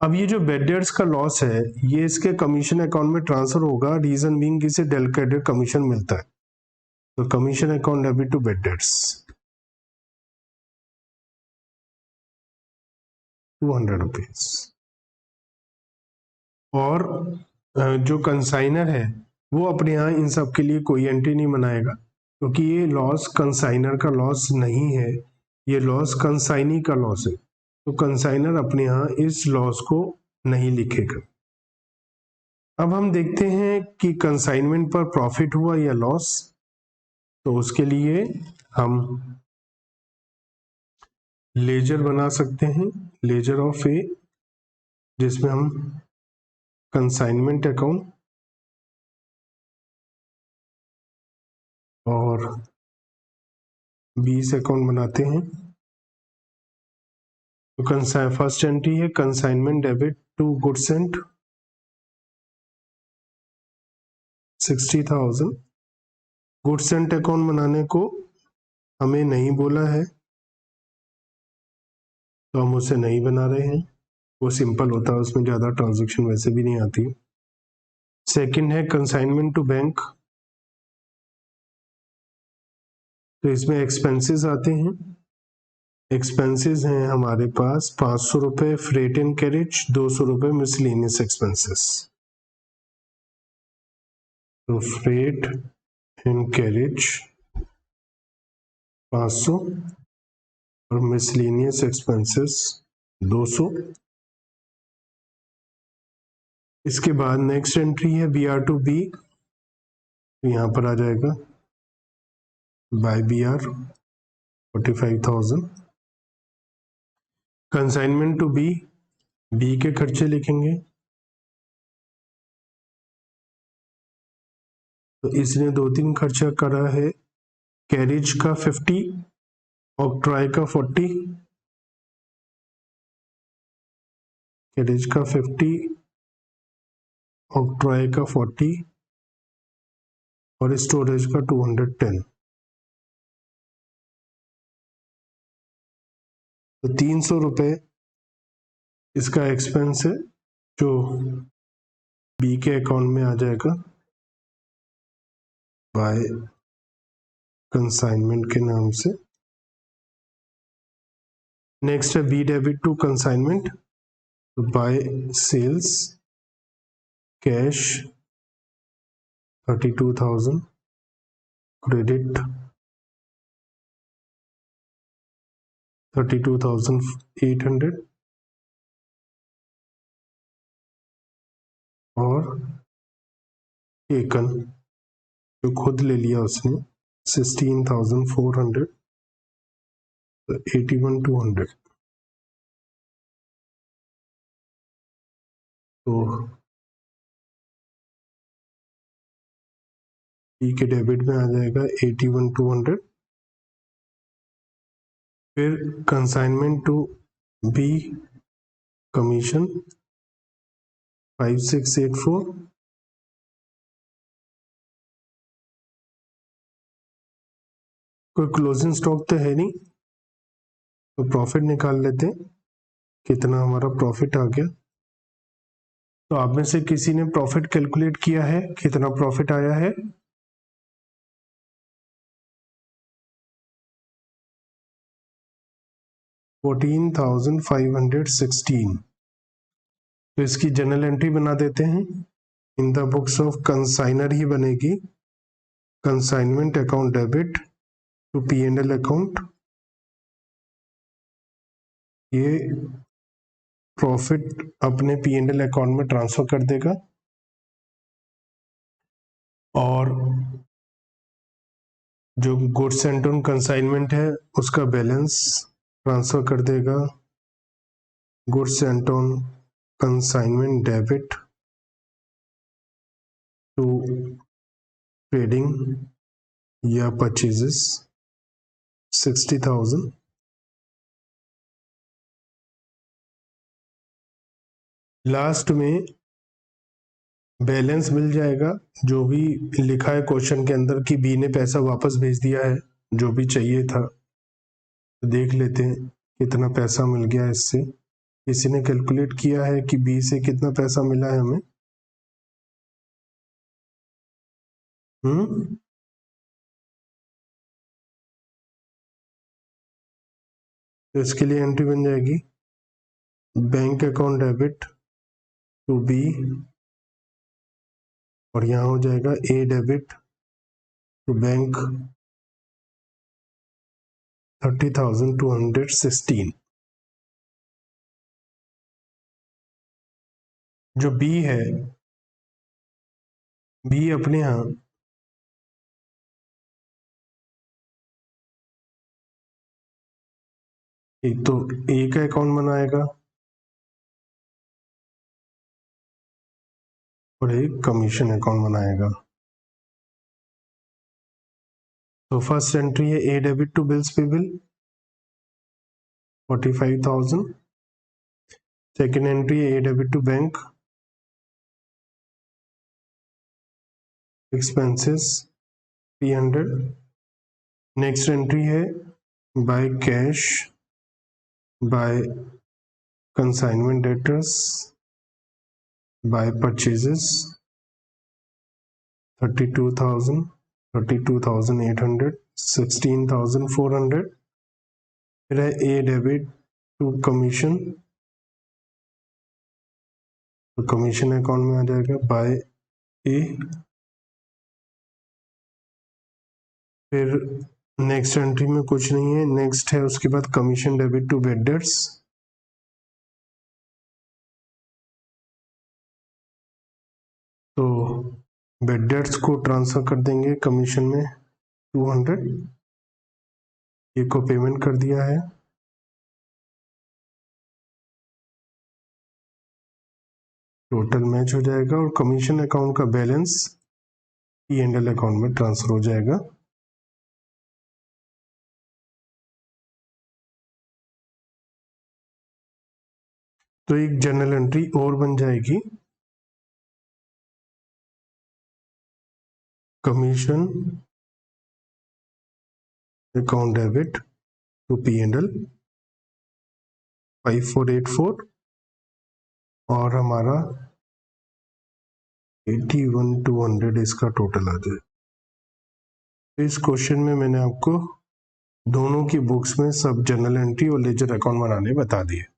A: अब ये जो बेड डेट्स का लॉस है ये इसके कमीशन अकाउंट में ट्रांसफर होगा, रीजन बीइंग इसे डेलिकेटेड कमीशन मिलता है। तो commission account debit to bad debts 200 rupees. और जो कंसाइनर है वो अपने यहाँ इन सब के लिए कोई एंट्री नहीं बनाएगा, क्योंकि ये लॉस कंसाइनर का लॉस नहीं है, ये लॉस कंसाइनी का लॉस है। तो कंसाइनर अपने यहाँ इस लॉस को नहीं लिखेगा। अब हम देखते हैं कि कंसाइनमेंट पर प्रॉफिट हुआ या लॉस। तो उसके लिए हम लेजर बना सकते हैं, लेजर ऑफ ए, जिसमें हम कंसाइनमेंट अकाउंट और 20 अकाउंट बनाते हैं। तो फर्स्ट एंट्री है consignment debit to goods and 60,000। Goods and account बनाने को हमें नहीं बोला है तो हम उसे नहीं बना रहे हैं, वो सिंपल होता है, उसमें ज़्यादा ट्रांजैक्शन वैसे भी नहीं आती। सेकंड है कंसाइनमेंट टू बैंक, तो इसमें एक्सपेंसेस आते हैं। एक्सपेंसेस हैं हमारे पास 500 रुपये फ्रेट एंड कैरेज, 200 रुपये मिसलेनियस एक्सपेंसेस। तो फ्रेट एंड कैरेज 500 और मिसलेनियस एक्सपेंसेस 200। इसके बाद नेक्स्ट एंट्री है BR टू बी, तो यहाँ पर आ जाएगा by BR 45,000। Consignment to B, B के खर्चे लिखेंगे, तो इसने 2-3 खर्चा करा है, कैरेज का 50, ऑक्ट्रॉय का 40, कैरेज का 50, ऑक्ट्रॉय का 40 और स्टोरेज का 210। तो 300 रुपये इसका एक्सपेंस है जो बी के अकाउंट में आ जाएगा बाय कंसाइनमेंट के नाम से। नेक्स्ट है बी डेबिट टू कंसाइनमेंट, तो बाय सेल्स कैश 32,000, क्रेडिट 32,800 और टेकन जो खुद ले लिया उसने 16,400, तो 81,200। तो बी के डेबिट में आ जाएगा 81,200। फिर कंसाइनमेंट टू बी कमीशन 5684, कोई क्लोजिंग स्टॉक तो है नहीं, तो प्रॉफिट निकाल लेते हैं कितना हमारा प्रॉफिट आ गया। तो आप में से किसी ने प्रॉफिट कैलकुलेट किया है, कितना प्रॉफिट आया है? $14,516। तो इसकी जनरल एंट्री बना देते हैं, in the books of consignor ही बनेगी, consignment account debit to P&L account. ये प्रॉफिट अपने P&L अकाउंट में ट्रांसफर कर देगा और जो गुड्स एंड ऑन कंसाइनमेंट है उसका बैलेंस ट्रांसफर कर देगा goods and on consignment debit to trading या परचेजेस 60,000। लास्ट में बैलेंस मिल जाएगा, जो भी लिखा है क्वेश्चन के अंदर कि बी ने पैसा वापस भेज दिया है जो भी चाहिए था। तो देख लेते हैं कितना पैसा मिल गया इससे। किसी ने कैलकुलेट किया है कि बी से कितना पैसा मिला है हमें? तो इसके लिए एंट्री बन जाएगी bank account debit to B, और यहाँ हो जाएगा ए डेबिट टू बैंक 30,216। जो बी है, बी अपने यहाँ एक तो ए का अकाउंट बनाएगा और एक कमीशन अकाउंट बनाएगा। तो फर्स्ट एंट्री है a debit to bills payable 45,000। Second entry है a debit to bank expenses 300। Next entry है by cash by consignment debtors by purchases 32,000, 32,800, 16,400। फिर है ए डेबिट टू कमीशन, तो कमीशन अकाउंट में आ जाएगा बाय ए। फिर नेक्स्ट एंट्री में कुछ नहीं है, नेक्स्ट है उसके बाद कमीशन डेबिट टू वेंडर्स, तो वेंडर्स को ट्रांसफर कर देंगे कमीशन में 200, ये को पेमेंट कर दिया है। टोटल मैच हो जाएगा और कमीशन अकाउंट का बैलेंस P&L अकाउंट में ट्रांसफर हो जाएगा। तो एक जर्नल एंट्री और बन जाएगी, commission account debit to P&L 5484 और हमारा 81,200 इसका टोटल आ जाए। इस क्वेश्चन में मैंने आपको दोनों की बुक्स में सब जर्नल एंट्री और लेजर अकाउंट बनाने बता दिए।